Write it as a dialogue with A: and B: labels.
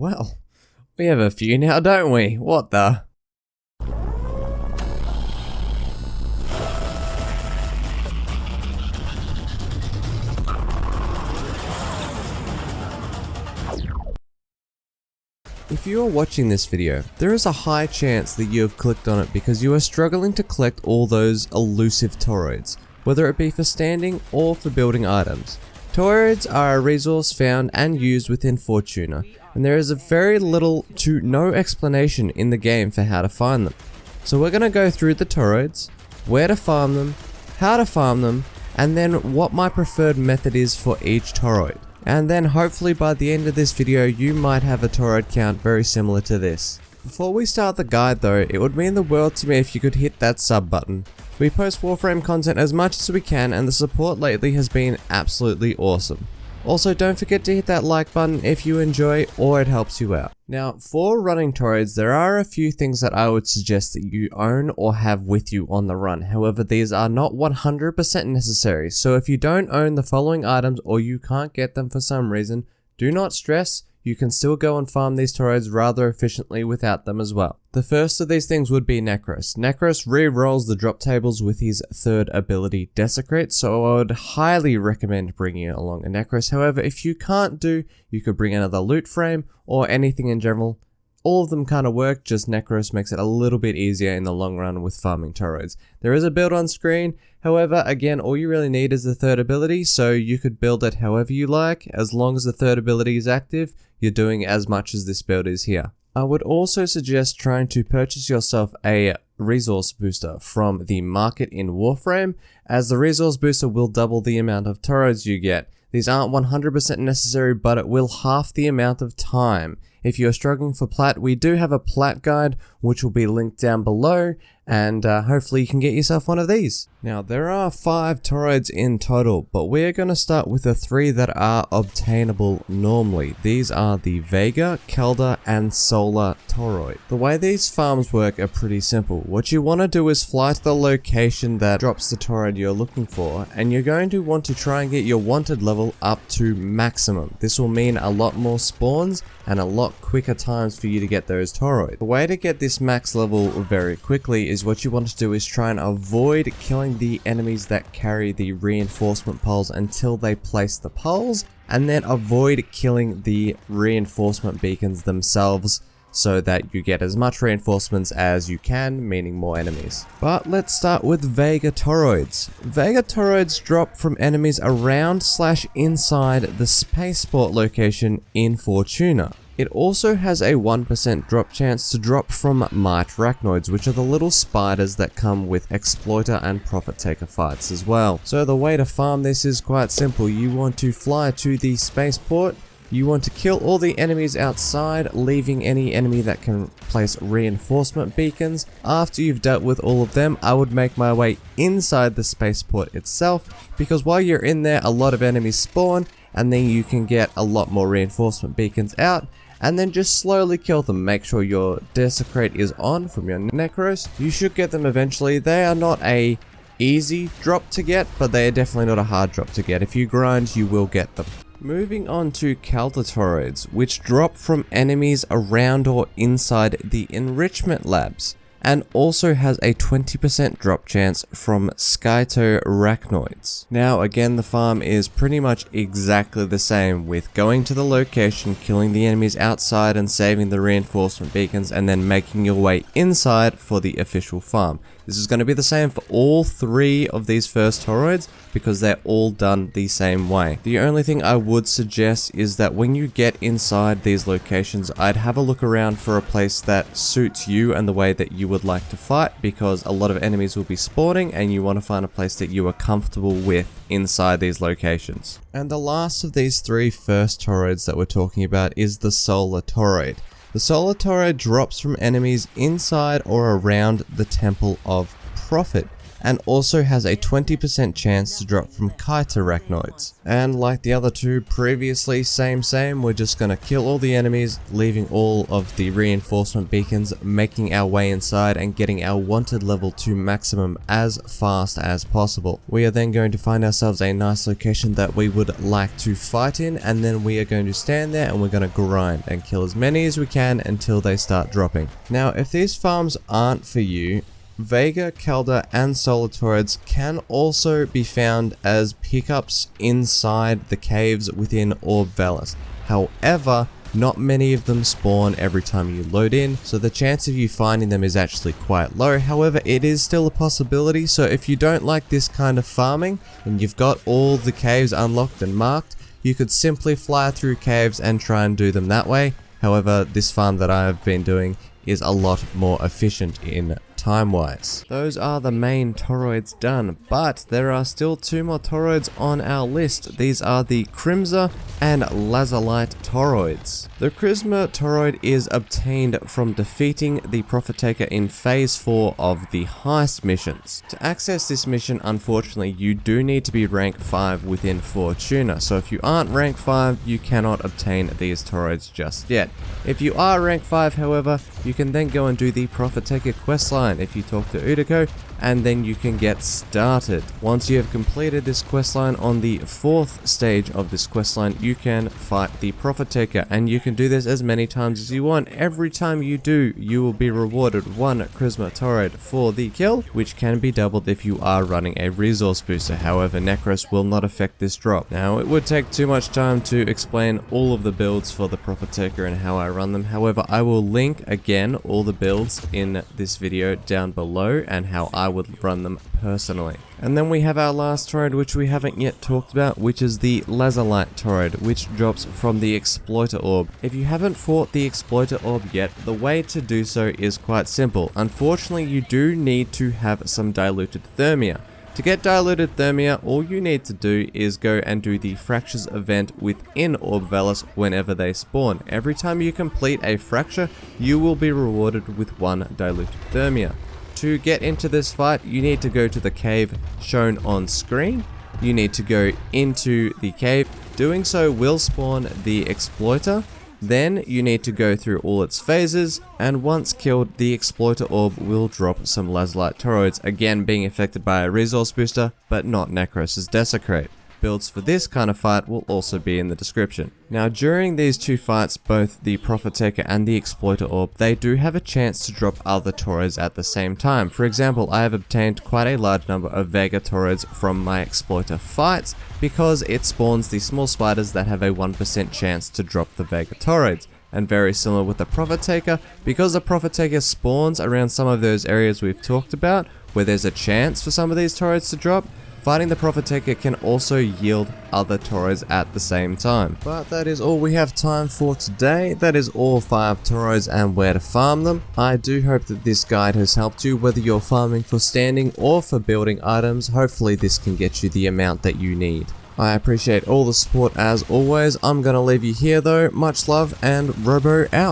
A: Well, we have a few now, don't we? What the? If you are watching this video, there is a high chance that you have clicked on it because you are struggling to collect all those elusive toroids, whether it be for standing or for building items. Toroids are a resource found and used within Fortuna, and there is a very little to no explanation in the game for how to find them. So we're going to go through the toroids, where to farm them, how to farm them, and then what my preferred method is for each toroid. And then hopefully by the end of this video you might have a toroid count very similar to this. Before we start the guide though, it would mean the world to me if you could hit that sub button. We post Warframe content as much as we can and the support lately has been absolutely awesome. Also, don't forget to hit that like button if you enjoy or it helps you out. Now, for running toroids, there are a few things that I would suggest that you own or have with you on the run. However, these are not 100% necessary, so if you don't own the following items or you can't get them for some reason, do not stress. You can still go and farm these toroids rather efficiently without them as well. The first of these things would be Necros. Necros re-rolls the drop tables with his third ability, Desecrate, so I would highly recommend bringing along a Necros. However, if you can't you could bring another loot frame or anything in general. All of them kind of work, just Necros makes it a little bit easier in the long run with farming toroids. There is a build on screen, however, again, all you really need is the third ability, so you could build it however you like. As long as the third ability is active, you're doing as much as this build is here. I would also suggest trying to purchase yourself a resource booster from the market in Warframe, as the resource booster will double the amount of toroids you get. These aren't 100% necessary, but it will half the amount of time. If you're struggling for plat, we do have a plat guide, which will be linked down below, and hopefully you can get yourself one of these. Now, there are 5 toroids in total, but we're going to start with the 3 that are obtainable normally. These are the Vega, Calder, and Solar Toroid. The way these farms work are pretty simple. What you want to do is fly to the location that drops the toroid you're looking for, and you're going to want to try and get your wanted level up to maximum. This will mean a lot more spawns and a lot quicker times for you to get those toroids. The way to get this max level very quickly is what you want to do is try and avoid killing the enemies that carry the reinforcement poles until they place the poles, and then avoid killing the reinforcement beacons themselves so that you get as much reinforcements as you can, meaning more enemies. But let's start with Vega toroids. Vega toroids drop from enemies around / inside the spaceport location in Fortuna. It also has a 1% drop chance to drop from Mitrachnoids, which are the little spiders that come with Exploiter and Profit Taker fights as well. So the way to farm this is quite simple. You want to fly to the spaceport, you want to kill all the enemies outside, leaving any enemy that can place reinforcement beacons. After you've dealt with all of them, I would make my way inside the spaceport itself, because while you're in there, a lot of enemies spawn, and then you can get a lot more reinforcement beacons out, and then just slowly kill them. Make sure your Desecrate is on from your Necros. You should get them eventually. They are not a easy drop to get, but they are definitely not a hard drop to get. If you grind, you will get them. Moving on to Calder toroids, which drop from enemies around or inside the enrichment labs, and also has a 20% drop chance from Skytorachnoids. Now again, the farm is pretty much exactly the same, with going to the location, killing the enemies outside and saving the reinforcement beacons, and then making your way inside for the official farm. This is going to be the same for all 3 of these first toroids because they're all done the same way. The only thing I would suggest is that when you get inside these locations, I'd have a look around for a place that suits you and the way that you would like to fight, because a lot of enemies will be spawning and you want to find a place that you are comfortable with inside these locations. And the last of these 3 first toroids that we're talking about is the Solar Toroid. The Solar Toroid drops from enemies inside or around the Temple of Profit. and also has a 20% chance to drop from Arachnoids. And like the other two previously, same, we're just gonna kill all the enemies, leaving all of the reinforcement beacons, making our way inside and getting our wanted level to maximum as fast as possible. We are then going to find ourselves a nice location that we would like to fight in, and then we are going to stand there and we're going to grind and kill as many as we can until they start dropping. Now, if these farms aren't for you, Vega Calder and Solar Toroids can also be found as pickups inside the caves within Orb Velis. However, not many of them spawn every time you load in, so the chance of you finding them is actually quite low. However, it is still a possibility, so if you don't like this kind of farming and you've got all the caves unlocked and marked, you could simply fly through caves and try and do them that way. However, this farm that I have been doing is a lot more efficient in time-wise. Those are the main toroids done, but there are still two more toroids on our list. These are the Crimza and Lazulite toroids. The Crimza toroid is obtained from defeating the Profiteer in phase 4 of the heist missions. To access this mission, unfortunately, you do need to be rank 5 within Fortuna, so if you aren't rank 5, you cannot obtain these toroids just yet. If you are rank 5, however, you can then go and do the Profiteer questline if you talk to Udiko, and then you can get started. Once you have completed this questline, on the 4th stage of this questline, you can fight the Profiteer, and you can do this as many times as you want. Every time you do, you will be rewarded 1 Crimza toroid for the kill, which can be doubled if you are running a resource booster. However, Necros will not affect this drop. Now, it would take too much time to explain all of the builds for the Profiteer and how I run them. However, I will link again all the builds in this video down below and how I would run them personally. And then we have our last toroid, which we haven't yet talked about, which is the Lazulite toroid, which drops from the Exploiter Orb. If you haven't fought the Exploiter Orb yet, the way to do so is quite simple. Unfortunately, you do need to have some diluted thermia. To get diluted thermia, all you need to do is go and do the fractures event within Orb Velis whenever they spawn. Every time you complete a fracture, you will be rewarded with 1 diluted thermia. To get into this fight, you need to go to the cave shown on screen. You need to go into the cave. Doing so will spawn the Exploiter. Then you need to go through all its phases, and once killed, the Exploiter Orb will drop some Lazulite toroids, again being affected by a resource booster, but not Necros' Desecrate. Builds for this kind of fight will also be in the description. Now, during these two fights, both the Profiteer and the Exploiter Orb, they do have a chance to drop other toroids at the same time. For example, I have obtained quite a large number of Vega toroids from my Exploiter fights because it spawns the small spiders that have a 1% chance to drop the Vega toroids. And very similar with the Profiteer, because the Profiteer spawns around some of those areas we've talked about, where there's a chance for some of these toroids to drop, fighting the Profiteer can also yield other toroids at the same time. But that is all we have time for today. That is all 5 toroids and where to farm them. I do hope that this guide has helped you, whether you're farming for standing or for building items. Hopefully this can get you the amount that you need. I appreciate all the support as always. I'm gonna leave you here though. Much love, and Robo out.